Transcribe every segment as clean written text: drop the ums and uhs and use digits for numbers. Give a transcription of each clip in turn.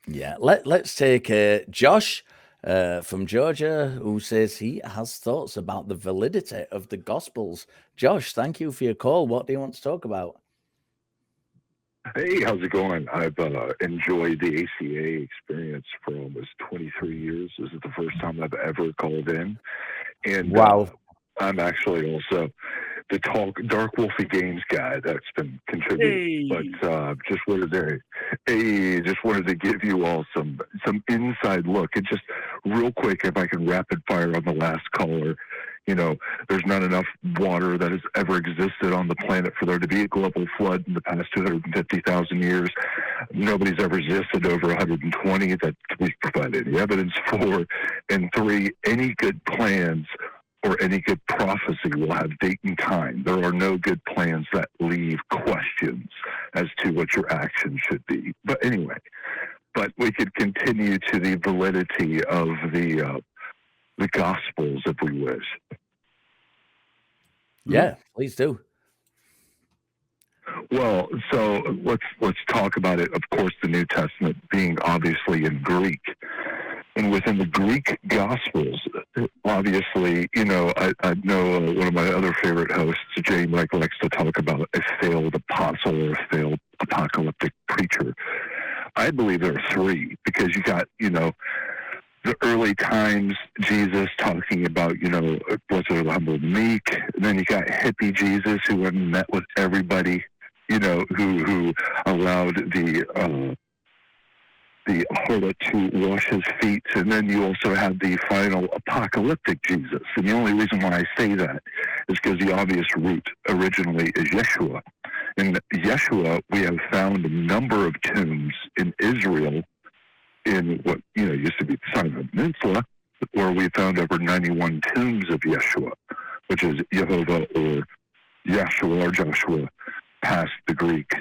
Yeah, let's take Josh from Georgia, who says he has thoughts about the validity of the Gospels. Josh, thank you for your call. What do you want to talk about? Hey, how's it going? I've enjoyed the ACA experience for almost 23 years. This is the first time I've ever called in. And Wow. I'm actually also the Dark Wolfie Games guy that's been contributing. But Hey. just wanted to give you all some inside look. And just real quick, if I can rapid fire on the last caller. You know, there's not enough water that has ever existed on the planet for there to be a global flood in the past 250,000 years. Nobody's ever existed over 120 that we've provided any evidence for. And three, any good plans or any good prophecy will have date and time. There are no good plans that leave questions as to what your action should be. But anyway, we could continue to the validity of the Gospels if we wish. Yeah, please do. Well, so let's talk about it. Of course, the New Testament being obviously in Greek, and within the Greek Gospels, obviously, I know one of my other favorite hosts, Jay Mike, likes to talk about a failed apostle or a failed apocalyptic preacher. I believe there are three because you got the early times, Jesus talking about, blessed are the humble meek. And then you got hippie Jesus who went and met with everybody, who allowed the harlot to wash his feet. And then you also have the final apocalyptic Jesus. And the only reason why I say that is because the obvious root originally is Yeshua. In Yeshua, we have found a number of tombs in Israel in what used to be the Sinai Peninsula, where we found over 91 tombs of Yeshua, which is Jehovah or Yeshua or Joshua, past the Greek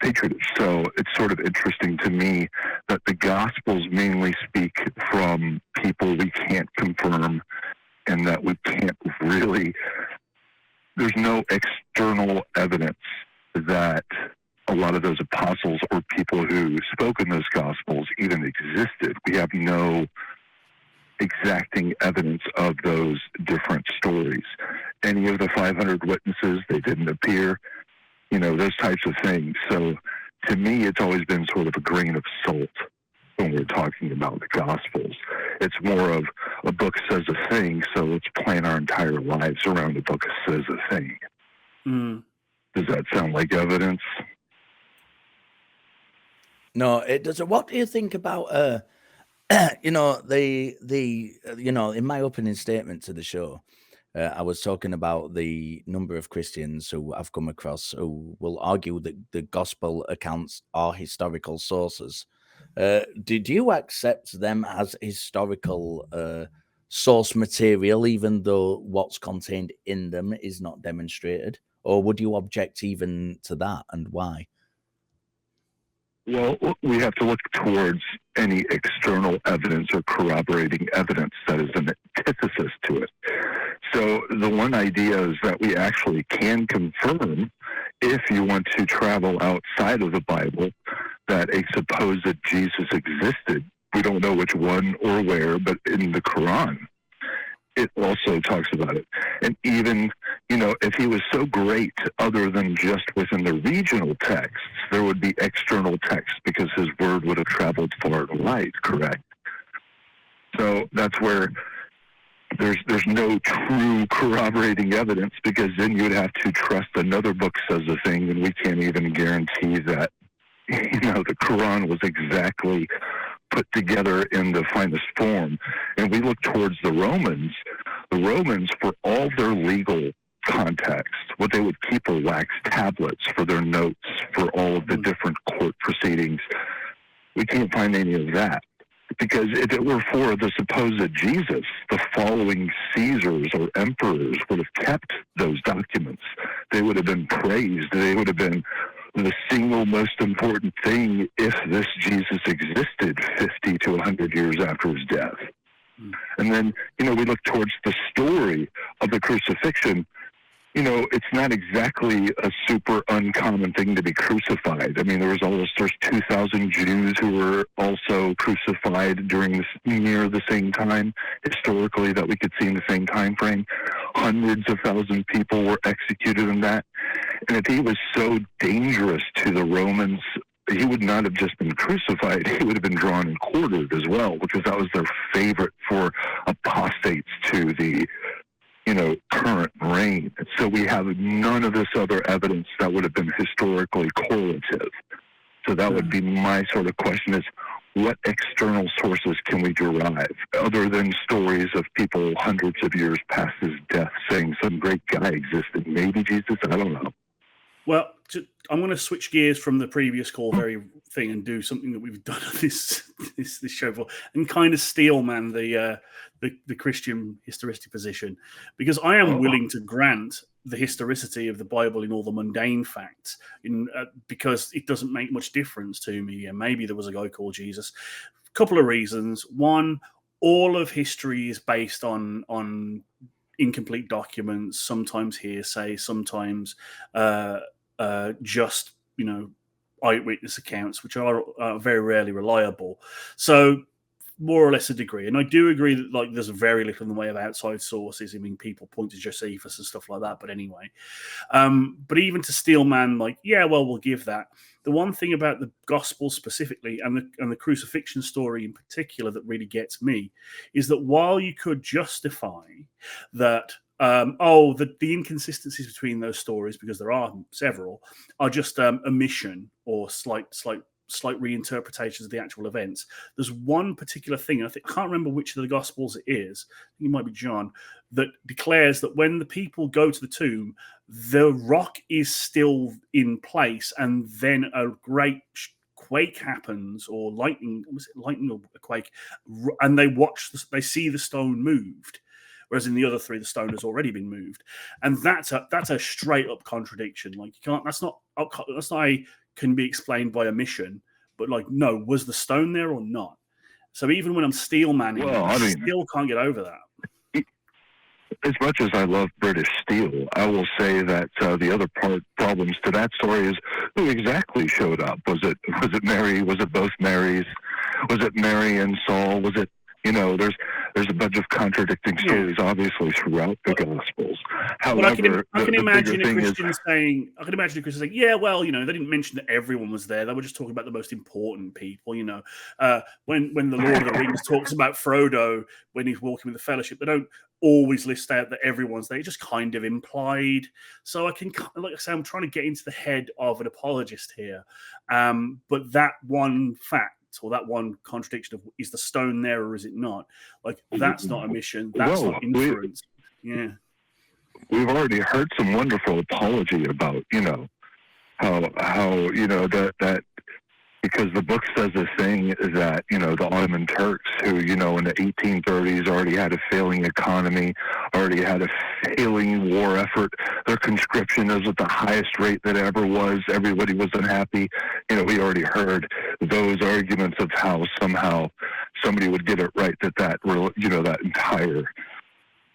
patronage. So it's sort of interesting to me that the Gospels mainly speak from people we can't confirm, and that we can't really. There's no external evidence that a lot of those apostles or people who spoke in those Gospels even existed. We have no exacting evidence of those different stories. Any of the 500 witnesses, they didn't appear, those types of things. So to me, it's always been sort of a grain of salt when we're talking about the Gospels. It's more of a book says a thing, so let's plan our entire lives around a book says a thing. Does that sound like evidence? No, it doesn't. What do you think about in my opening statement to the show, I was talking about the number of Christians who I've come across who will argue that the gospel accounts are historical sources. Did you accept them as historical source material, even though what's contained in them is not demonstrated? Or would you object even to that, and why? Well, we have to look towards any external evidence or corroborating evidence that is an antithesis to it. So the one idea is that we actually can confirm, if you want to travel outside of the Bible, that a supposed Jesus existed. We don't know which one or where, but in the Quran, it also talks about it. And even, if he was so great other than just within the regional texts, there would be external texts because his word would have traveled far and wide, correct? So that's where there's no true corroborating evidence, because then you would have to trust another book says a thing, and we can't even guarantee that, the Quran was exactly put together in the finest form. And we look towards the Romans, for all their legal context, what they would keep are wax tablets for their notes for all of the different court proceedings. We can't find any of that, because if it were for the supposed Jesus, the following Caesars or emperors would have kept those documents. They would have been praised. They would have been the single most important thing if this Jesus existed 50 to 100 years after his death. And then, we look towards the story of the crucifixion. It's not exactly a super uncommon thing to be crucified. I mean, there's 2,000 Jews who were also crucified near the same time, historically, that we could see in the same time frame. Hundreds of thousands of people were executed in that. And if he was so dangerous to the Romans, he would not have just been crucified. He would have been drawn and quartered as well, because that was their favorite for apostates to the current reign. So we have none of this other evidence that would have been historically correlative. So that would be my sort of question is, what external sources can we derive other than stories of people hundreds of years past his death saying some great guy existed? Maybe Jesus, I don't know. Well, I'm going to switch gears from the previous call very thing and do something that we've done on this show for, and kind of steel man the Christian historicity position, because I am willing to grant the historicity of the Bible in all the mundane facts, because it doesn't make much difference to me. And maybe there was a guy called Jesus. A couple of reasons. One, all of history is based on incomplete documents, sometimes hearsay, sometimes just eyewitness accounts, which are very rarely reliable. So more or less a degree. And I do agree that there's very little in the way of outside sources. I mean, people point to Josephus and stuff like that. But anyway, but even to Steelman, we'll give that. The one thing about the gospel specifically and the crucifixion story in particular that really gets me is that while you could justify that the inconsistencies between those stories, because there are several, are just omission or slight reinterpretations of the actual events. There's one particular thing, I can't remember which of the Gospels it is, I think it might be John, that declares that when the people go to the tomb, the rock is still in place, and then a great quake happens, or lightning, was it lightning or a quake, and they see the stone moved. Whereas in the other three, the stone has already been moved, and that's a straight up contradiction. That's not can be explained by omission, but no, was the stone there or not? So even when I'm steel manning, I still can't get over that. As much as I love British steel, I will say that the other problems to that story is who exactly showed up. Was it Mary? Was it both Marys? Was it Mary and Saul? Was it there's a bunch of contradicting stories, obviously, throughout the Gospels. However, I can imagine a Christian saying, yeah, well, they didn't mention that everyone was there. They were just talking about the most important people. When the Lord of the Rings talks about Frodo when he's walking with the Fellowship, they don't always list out that everyone's there. It's just kind of implied. So I can, like I say, I'm trying to get into the head of an apologist here. But that one fact, or that one contradiction of, is the stone there or is it not? That's not omission. That's not inference. We've already heard some wonderful apology about, how that because the book says a thing that, the Ottoman Turks who, in the 1830s already had a failing economy, already had a failing war effort. Their conscription is at the highest rate that ever was. Everybody was unhappy. We already heard those arguments of how somehow somebody would get it right that entire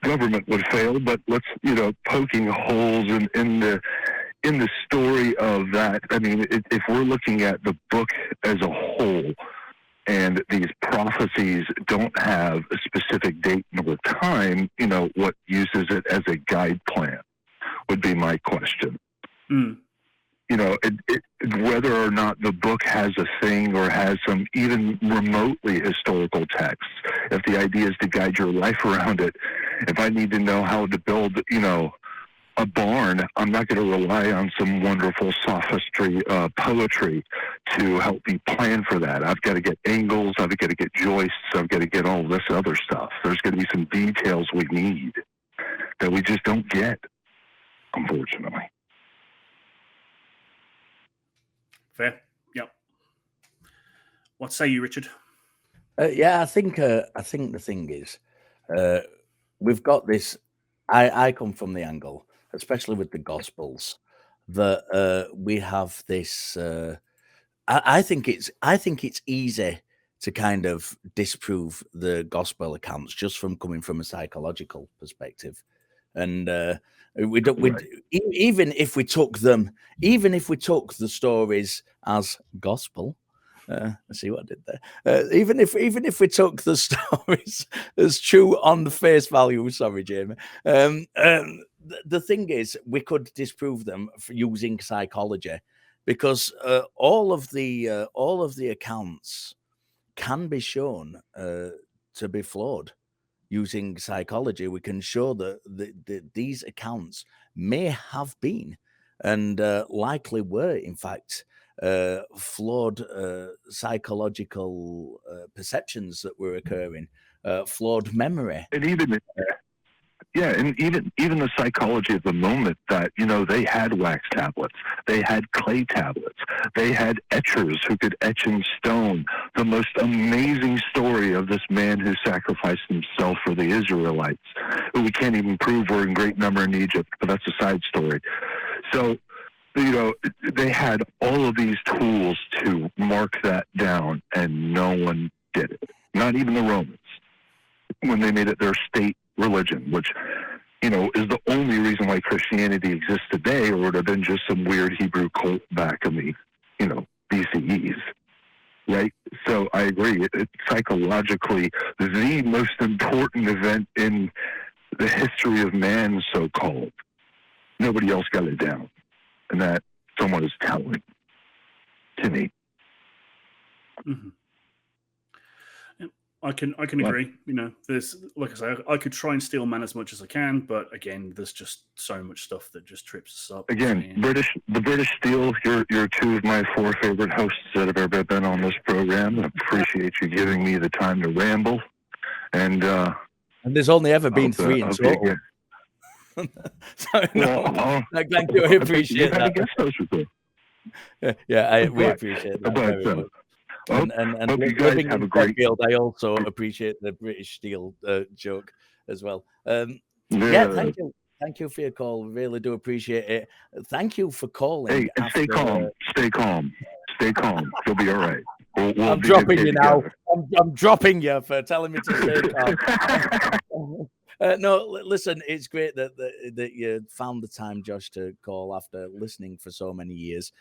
government would fail. But let's, poking holes in the story of that. I mean, if we're looking at the book as a whole, and these prophecies don't have a specific date nor time, what uses it as a guide plan would be my question. Whether or not the book has a thing or has some even remotely historical texts, if the idea is to guide your life around it, if I need to know how to build, a barn, I'm not going to rely on some wonderful sophistry, poetry to help me plan for that. I've got to get angles, I've got to get joists, I've got to get all this other stuff. There's going to be some details we need that we just don't get, unfortunately. Fair. Yep. What say you, Richard? I think the thing is, we've got this. I come from the angle, especially with the Gospels, that we have this. I think it's easy to kind of disprove the Gospel accounts just from coming from a psychological perspective, and we don't. Right. Even if we took the stories as gospel. I see what I did there. Even if we took the stories as true on the face value, sorry, Jamie. The thing is, we could disprove them for using psychology, because all of the accounts can be shown to be flawed. Using psychology, we can show that these accounts may have been and likely were, in fact, flawed psychological perceptions that were occurring, flawed memory. And even the psychology of the moment, that, you know, they had wax tablets, they had clay tablets, they had etchers who could etch in stone. The most amazing story of this man who sacrificed himself for the Israelites, who we can't even prove were in great number in Egypt, but that's a side story. So, you know, they had all of these tools to mark that down, and no one did it. Not even the Romans, when they made it their state religion, which, you know, is the only reason why Christianity exists today, or it would have been just some weird Hebrew cult back in the, you know, BCEs, right? So I agree. It's psychologically the most important event in the history of man, so-called. Nobody else got it down. And that someone is telling to me. Mm-hmm. I can agree. You know, there's, like I say, I could try and steal man as much as I can, but again, there's just so much stuff that just trips us up. Again, the British Steel, you're two of my 4 favorite hosts that have ever been on this program. I appreciate you giving me the time to ramble. And there's only ever been 3 in total. So, no, thank you. I appreciate that. I guess those were good. We appreciate that very much. And you guys living have in a great. Sheffield, I also appreciate the British Steel joke as well. Thank you for your call. Really do appreciate it. Thank you for calling. Hey, and stay calm. You'll be all right. I'm dropping you now. I'm dropping you for telling me to stay calm. No, listen, it's great that you found the time, Josh, to call after listening for so many years.